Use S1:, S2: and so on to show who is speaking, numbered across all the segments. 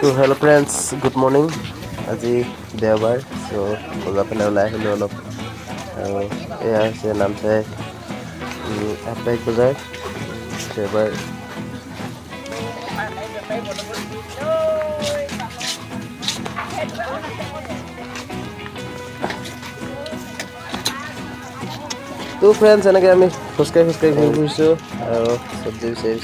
S1: তো hello' friends, good morning. আজি দেওবাৰ, চ' বজাৰ ফালে ওলাই আহিলোঁ অলপ। আৰু এয়া হৈছে নামচাই সাপ্তাহিক বজাৰ দেওবাৰ। তো ফ্ৰেণ্ডছ, এনেকৈ আমি খোজকাঢ়ি ঘূৰি ফুৰিছোঁ আৰু চব্জি বিচাৰি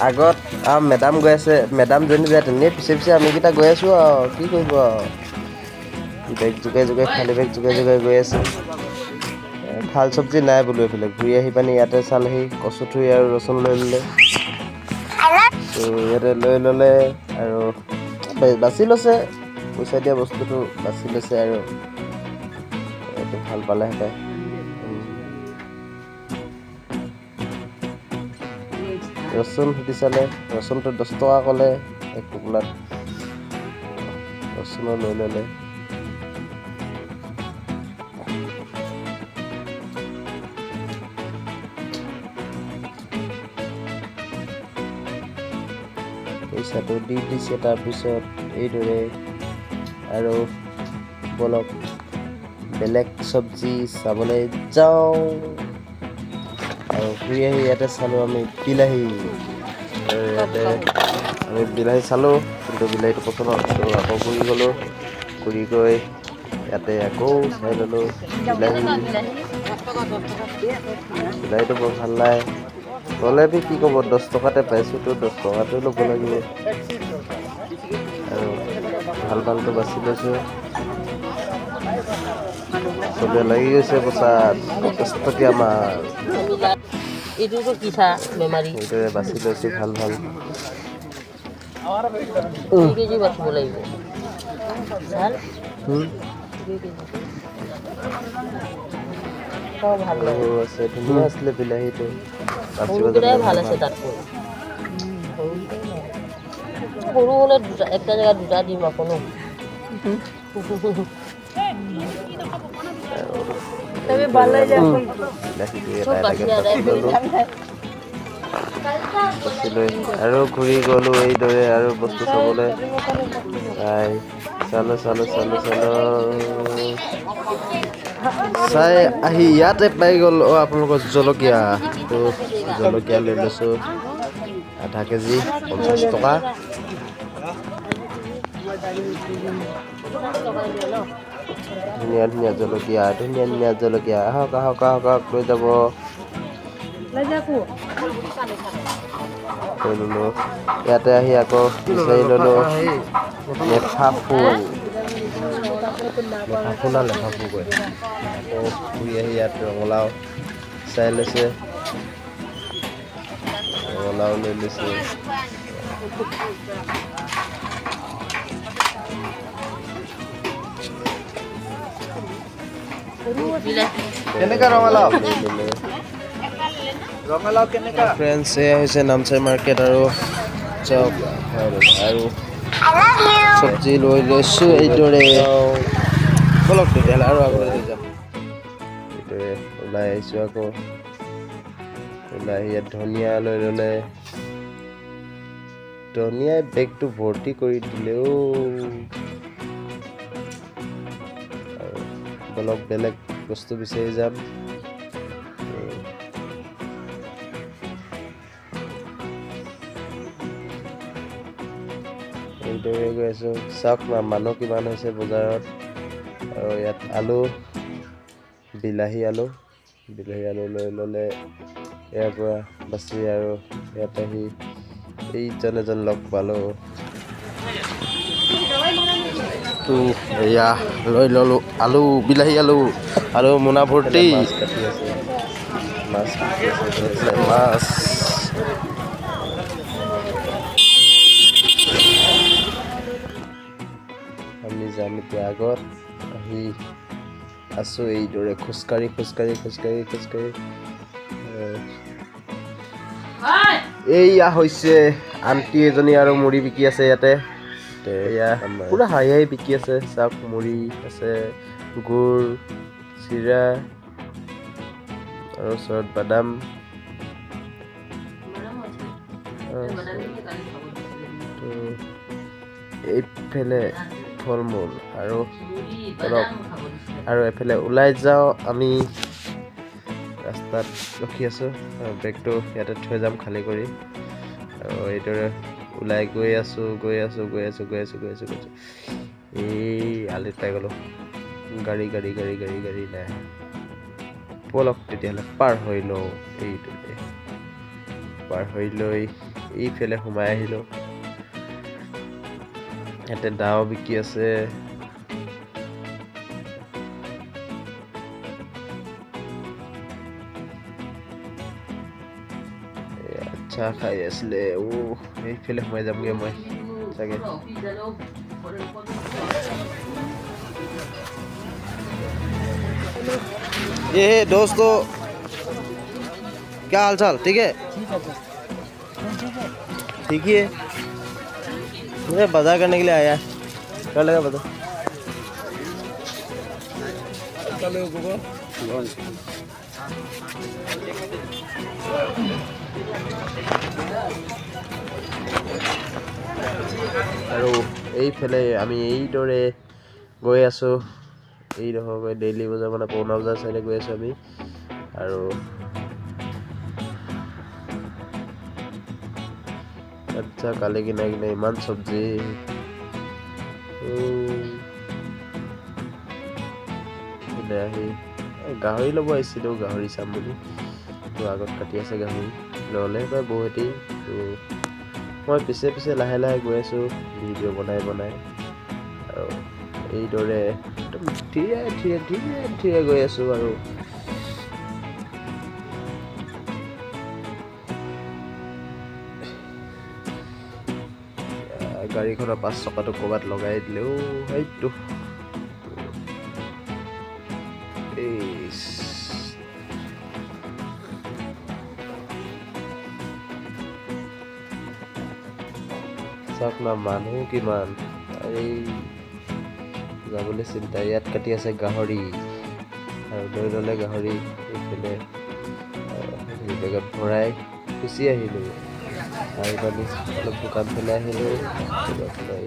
S1: আগত মেডাম গৈ আছে, মেডাম যেনি যায় তেনেই পিছে আমিকেইটা গৈ আছোঁ আৰু কি কৰিব আৰু। বেগ জোকাই খালী বেগ জোকাই গৈ আছে। ভাল চব্জি নাই বোলো এইফালে। ঘূৰি আহি পানি ইয়াতে চালেহি কচুথুৰি আৰু ৰচুন লৈ ল'লে। ত' ইয়াতে লৈ ল'লে আৰু বাছি লৈছে, পইচা দিয়া বস্তুটো বাছি লৈছে আৰু এইটো ভাল পালেহেঁতেন। ৰচুন সুধি চালে, ৰচুনটো 10 টকা ক'লে এক টোপোলাত। ৰচুনো লৈ ল'লে। পইচাটো দি দিছে। তাৰপিছত এইদৰে আৰু বলক বেলেগ চব্জি চাবলৈ যাওঁ। আৰু ঘূৰি আহি ইয়াতে চালোঁ আমি বিলাহী। ইয়াতে আমি বিলাহী চালোঁ, কিন্তু বিলাহীটো পচন্দ হ'ল। আকৌ ঘূৰি গ'লোঁ, ঘূৰি গৈ ইয়াতে আকৌ চাই ল'লোঁ বিলাহীটো বৰ ভাল নাই। গ'লেতো কি ক'ব, 10 টকাতে পাইছোঁতো, 10 টকাতে ল'ব লাগিব। আৰু ভালটো বাছি লৈছোঁ। চবে লাগি গৈছে পইচাত, 50 টকীয়া মাল।
S2: এইটোতো কিছা বেমাৰী।
S1: সেইদৰে বাছি লৈছোঁ ভাল।
S2: কেজি বাচিব লাগিব। ভাল ভাল
S1: সৰু আছে, ধুনীয়া আছিলে বিলাহীটো।
S2: সৰুকেইটাই ভাল আছে তাতকৈ। সৰু হ'লে একটা জেগাত দুটা দিম আকৌ ন।
S1: আৰু ঘূৰি গ'লো এইদৰে আৰু বস্তু চাবলৈ। চাই আহি ইয়াতে পাই গ'ল আপোনালোকৰ জলকীয়া। তো জলকীয়া লৈ লৈছোঁ আধা কেজি 50 টকা। ধুনীয়া জলকীয়া, আহক লৈ যাব। লৈ ল'লোঁ। ইয়াতে আহি আকৌ বিচাৰি ল'লোঁ লেফাফু কয়। আকৌ ঘূৰি আহি ইয়াত ৰঙালাও চাই লৈছে, ৰঙালাও লৈ লৈছে।
S3: কেনেকা ৰঙালাও?
S1: ফ্ৰেণ্ডছ, এয়া হৈছে নামচাই মাৰ্কেট আৰু চব আৰু চব্জি লৈ লৈছোঁ এইদৰে। বলক তেতিয়াহ'লে আৰু আগলৈ লৈ যাম। এইদৰে ওলাই আহিছোঁ আকৌ। ওলাই আহি ইয়াত ধনিয়া লৈ ল'লে। ধনিয়াই বেগটো ভৰ্তি কৰি দিলেও। আৰু বলক বেলেগ বস্তু বিচাৰি যাম। এইদৰে গৈ আছোঁ। চাওক না মানুহ কিমান হৈছে বজাৰত। আৰু ইয়াত বিলাহী আলু লৈ ল'লে। ইয়াৰ পৰা বাছি আৰু ইয়াত আহি এজন লগ পালোঁ। তো এয়া লৈ ল'লোঁ বিলাহী আলু মোনা ভৰ্তি। মাছ আমি যাম এতিয়া। আগত আহি আছোঁ এইদৰে খোজকাঢ়ি। এইয়া হৈছে আণ্টি এজনী আৰু মুড়ি বিকি আছে ইয়াতে। এয়া পুৰা হাই বিকি আছে চাওক মুড়ি আছে গুড় চিৰা আৰু ওচৰত বাদাম এইফালে ফল মূল আৰু এফালে ওলাই যাওঁ আমি ৰাস্তাত ৰখি আছোঁ বেগটো ইয়াতে থৈ যাম খালী কৰি আৰু এইদৰে ওলাই গৈ আছোঁ এই আলিত পাই গ'লোঁ গাড়ী নাই ব'লক তেতিয়াহ'লে পাৰ হৈ লওঁ এইটোতে পাৰ হৈ লৈ এইফালে সোমাই আহিলোঁ ইয়াতে দাও বিকি আছে চাহ খাই আছিলে এইফালে সোমাই যামগৈ মই চাগে ये दोस्तों क्या हाल चाल ठीक है ठीक ही है मुझे बाजार करने के लिए आया है क्या लगा बता আৰু এইফালে আমি এইদৰে গৈ আছোঁ এইডোখৰকৈ ডেইলি বজাৰ মানে পুৰণা বজাৰ চাইডে গৈ আছোঁ আমি আৰু আচ্ছা কালি কিনা ইমান চব্জি আহি গাহৰি ল'ব আহিছিলোঁ গাহৰি চাম বুলি তো আগত কাটি আছে গাহৰি ল'লে বা বহুতেই তো মই পিছে লাহে গৈ আছোঁ ভিডিঅ' বনাই আৰু এইদৰে একদম ধীৰে গৈ আছোঁ আৰু গাড়ীখনৰ 5 চকাটো ক'ৰবাত লগাই দিলেও সেইটো চাওক না মানুহ কিমান এই যাবলৈ চিন্তা ইয়াত কাটি আছে গাহৰি আৰু লৈ ল'লে গাহৰি এইফালে বেগত ভৰাই গুচি আহিলোঁ আহি পানি অলপ দোকান ফালে আহিলোঁ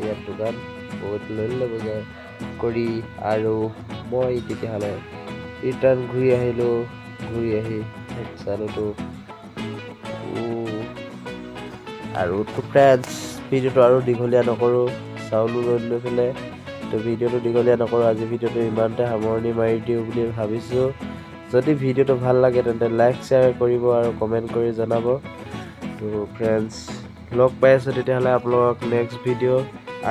S1: ইয়াত দোকান বহুত লৈ ল'লে বজাৰ কৰি আৰু মই তেতিয়াহ'লে ৰিটাৰ্ণ ঘূৰি আহিলোঁ ঘূৰি আহি চালোতো আৰু তো ফ্ৰেণ্ডছ ভিডিঅ'টো আৰু দীঘলীয়া নকৰোঁ চাউলো লৈ পেলাই তো ভিডিঅ'টো দীঘলীয়া নকৰোঁ আজি ভিডিঅ'টো ইমানতে সামৰণি মাৰি দিওঁ বুলি ভাবিছোঁ যদি ভিডিঅ'টো ভাল লাগে তেন্তে লাইক শ্বেয়াৰ কৰিব আৰু কমেণ্ট কৰি জনাব তো ফ্ৰেণ্ডছ লগ পাই আছোঁ তেতিয়াহ'লে আপোনালোকক নেক্সট ভিডিঅ'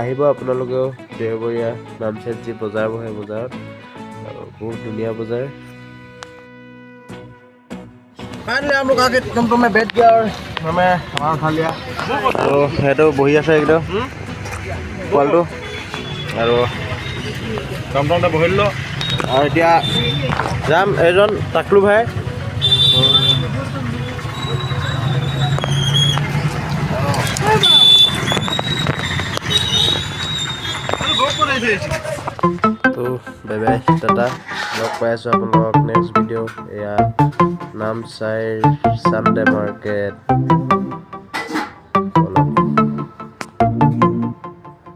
S1: আহিব আপোনালোকেও দেওবৰীয়া নামচেট বজাৰ বহে বজাৰত আৰু বহুত ধুনীয়া বজাৰ
S3: फाइनली हम लोग आके टमटम में बैठ गया और हमें खाना खा लिया
S1: আৰু সেইটো বহি আছে একদম পোৱালটো আৰু
S3: टमटम বহিলো
S1: আৰু এতিয়া যাম এজন টাকলু ভাই তো বাই বাই টাটা লগ পাই আছোঁ আপোনালোকক নেক্সট ভিডিঅ' এয়া নামচাইৰ Sunday market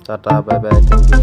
S1: tata bye bye thank U